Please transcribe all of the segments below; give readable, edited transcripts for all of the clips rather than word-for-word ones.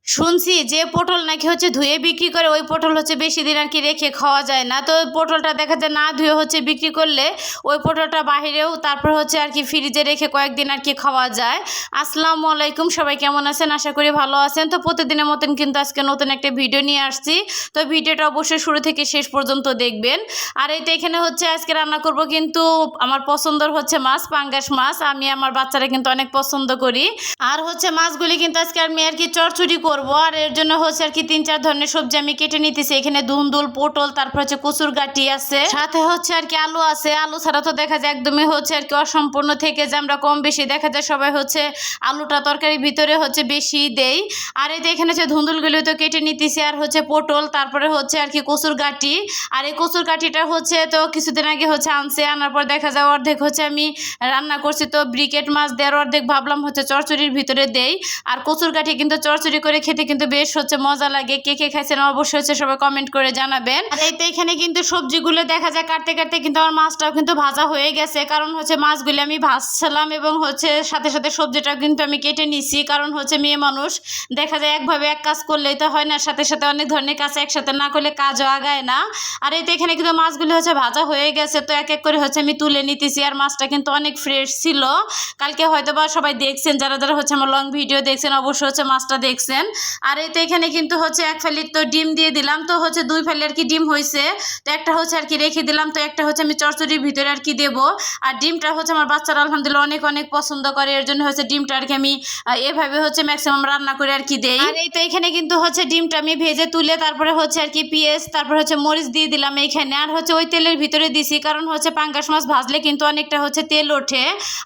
শুনছি যে পটল নাকি হচ্ছে ধুয়ে বিক্রি করে, ওই পটল হচ্ছে বেশি দিন আর কি রেখে খাওয়া যায় না। তো ওই পটলটা দেখা যায় না ধুয়ে হচ্ছে বিক্রি করলে ওই পটলটা বাহিরেও তারপর হচ্ছে আর কি ফ্রিজে রেখে কয়েকদিন আর কি খাওয়া যায়। আসসালামু আলাইকুম, সবাই কেমন আছেন? আশা করি ভালো আছেন। তো প্রতিদিনের মতন কিন্তু আজকে নতুন একটা ভিডিও নিয়ে আসছি। তো ভিডিওটা অবশ্যই শুরু থেকে শেষ পর্যন্ত দেখবেন। আর এই তো এখানে হচ্ছে আজকে রান্না করব কিন্তু আমার পছন্দের হচ্ছে মাছ, পাঙ্গাস মাছ। আমি আমার বাচ্চারা কিন্তু অনেক পছন্দ করি। আর হচ্ছে মাছগুলি কিন্তু আজকে আমি আর কি চড়চড়ি করব। আর এর জন্য হচ্ছে আর কি 3-4 ধরনের সবজি আমি কেটে নিতেছি। এখানে ধুন্দুল, পটল, তারপর হচ্ছে কচুর গাটি আছে, সাথে হচ্ছে আর কি আলু আছে। আলু ছাড়া তো দেখা যায় একদমই হচ্ছে আর কি অসম্পূর্ণ থেকে যে আমরা কম বেশি দেখা যায় সবাই হচ্ছে আলুটা তরকারির ভিতরে হচ্ছে বেশি দেই। আর এই যে এখানে হচ্ছে ধুন্দুলগুলি তো কেটে নিতেছি, আর হচ্ছে পটল, তারপরে হচ্ছে আর কি কচুর গাটি। আর এই কচুর গাটিটা হচ্ছে তো কিছুদিন আগে হচ্ছে আনার পর দেখা যায় অর্ধেক হচ্ছে আমি রান্না করছি। তো ব্রিকেট মাছ দেওয়ার অর্ধেক ভাবলাম হচ্ছে চচ্চড়ির ভিতরে দেই। আর কচুর গাঠি কিন্তু চচ্চড়ি করে খেতে কিন্তু বেশ হচ্ছে মজা লাগে। কে কে খাইছেন অবশ্যই হচ্ছে সবাই কমেন্ট করে জানাবেন। আর এই তো এখানে কিন্তু সবজিগুলো দেখা যায় কাটতে কাটতে কিন্তু আমার মাছটাও কিন্তু ভাজা হয়ে গেছে। কারণ হচ্ছে মাছগুলি আমি ভাজছিলাম এবং হচ্ছে সাথে সাথে সবজিটাও কিন্তু আমি কেটে নিছি। কারণ হচ্ছে মেয়ে মানুষ দেখা যায় একভাবে এক কাজ করলেই তো হয় না, সাথে সাথে অনেক ধরনের কাজ একসাথে না করলে কাজও আগায় না। আর এই তো এখানে কিন্তু মাছগুলি হচ্ছে ভাজা হয়ে গেছে। তো এক এক করে হচ্ছে আমি তুলে নিতেছি। আর মাছটা কিন্তু অনেক ফ্রেশ ছিল। কালকে হয়তো বা সবাই দেখছেন, যারা যারা হচ্ছে আমার লং ভিডিও দেখছেন অবশ্যই হচ্ছে মাছটা দেখছেন। আর এই তো এখানে কিন্তু হচ্ছে এক ফালির তো ডিম দিয়ে দিলাম। তো হচ্ছে 2 ফালি আর কি ডিম হয়েছে। তো একটা হচ্ছে আর কি রেখে দিলাম, তো একটা হচ্ছে আমি চচ্চড়ির ভিতরে আর কি দেবো। আর ডিমটা হচ্ছে আমার বাচ্চারা আলহামদুলিল্লাহ অনেক অনেক পছন্দ করে, এর জন্য হচ্ছে ডিমটা আর কি আমি এভাবে হচ্ছে ম্যাক্সিমাম রান্না করে আর কি দেই। আর এই তো এখানে কিন্তু হচ্ছে ডিমটা আমি ভেজে তুলে তারপরে হচ্ছে আর কি পেঁয়াজ, তারপর হচ্ছে মরিচ দিয়ে দিলাম এইখানে। আর হচ্ছে ওই তেলের ভিতরে দিছি, কারণ হচ্ছে পাঙ্গাস মাছ ভাজলে কিন্তু অনেকটা হচ্ছে তেল ওঠে।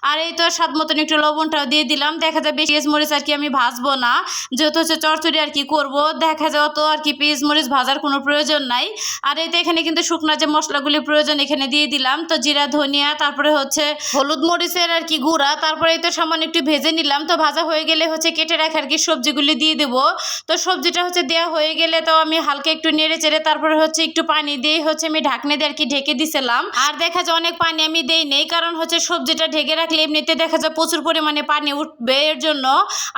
আর এই তো স্বাদ মতন একটু লবণটাও দিয়ে দিলাম। দেখা যায় বেশি পেঁয়াজ মরিচ আর কি আমি ভাজবো না, যেহেতু হচ্ছে চচ্চড়ি আর কি করবো। দেখা যায় অত আর কি পেঁয়াজ মরিচ ভাজার কোনো প্রয়োজন নাই। আর এই তো এখানে কিন্তু শুকনো যে মশলাগুলি প্রয়োজন এখানে দিয়ে দিলাম। তো জিরা, ধনিয়া, তারপরে হচ্ছে হলুদ মরিচের আর কি গুঁড়া, তারপরে এই তো সামান্য একটু ভেজে নিলাম। তো ভাজা হয়ে গেলে হচ্ছে কেটে রাখা আর কি সবজিগুলি দিয়ে দেবো। তো সবজিটা হচ্ছে দেওয়া হয়ে গেলে তো আমি হালকা একটু নেড়ে চেড়ে তারপরে হচ্ছে একটু পানি দিয়ে হচ্ছে আমি ঢাকনা দিয়ে আর কি ঢেকে দিছিলাম। আর দেখা যায় অনেক পানি আমি দেই নেই, কারণ হচ্ছে সবজিটা ঢেকে রাখলে এমনিতে দেখা যায় প্রচুর পরিমাণে পানি উঠবে, এর জন্য।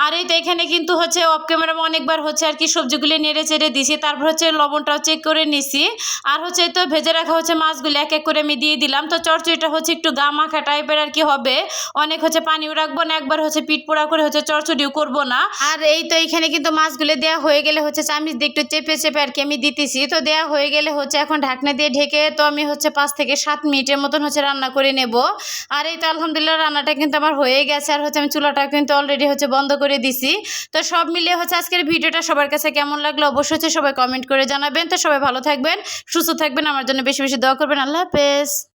আর এই তো এখানে কিন্তু হচ্ছে অফ ক্যামেরা অনেকবার হচ্ছে আর কি সবজিগুলি নেড়ে চেড়ে দিছি, তারপর হচ্ছে লবণটাও চেক করে নিছি। আর হচ্ছে তো ভেজে রাখা হচ্ছে মাছগুলি এক এক করে আমি দিয়ে দিলাম। তো চচ্চড়িটা হচ্ছে একটু গা মাখা টাইপের আর কি হবে, অনেক হচ্ছে পানিও রাখবো না, একবার হচ্ছে পিঠ পোড়া করে হচ্ছে চচ্চড়িও করবো না। আর এই তো এখানে কিন্তু মাছগুলো দেওয়া হয়ে গেলে হচ্ছে চামিচ দিয়ে একটু চেপে চেপে আর কি আমি দিতেছি। তো দেওয়া হয়ে গেলে হচ্ছে এখন ঢাকনা দিয়ে ঢেকে তো আমি হচ্ছে 5 থেকে 7 মিনিটের মতন হচ্ছে রান্না করে নেব। আর এই তো আলহামদুলিল্লাহ রান্নাটা কিন্তু আমার হয়ে গেছে। আর হচ্ছে আমি চুলাটা কিন্তু অলরেডি হচ্ছে বন্ধ করে দিছি। তো সব মিলিয়ে হচ্ছে আজকের ভিডিওটা সবার কাছে কেমন লাগলো অবশ্যই হচ্ছে সবাই কমেন্ট করে জানাবেন। তো সবাই ভালো থাকবেন, সুস্থ থাকবেন, আমার জন্য বেশি বেশি দোয়া করবেন। আল্লাহ হাফেজ।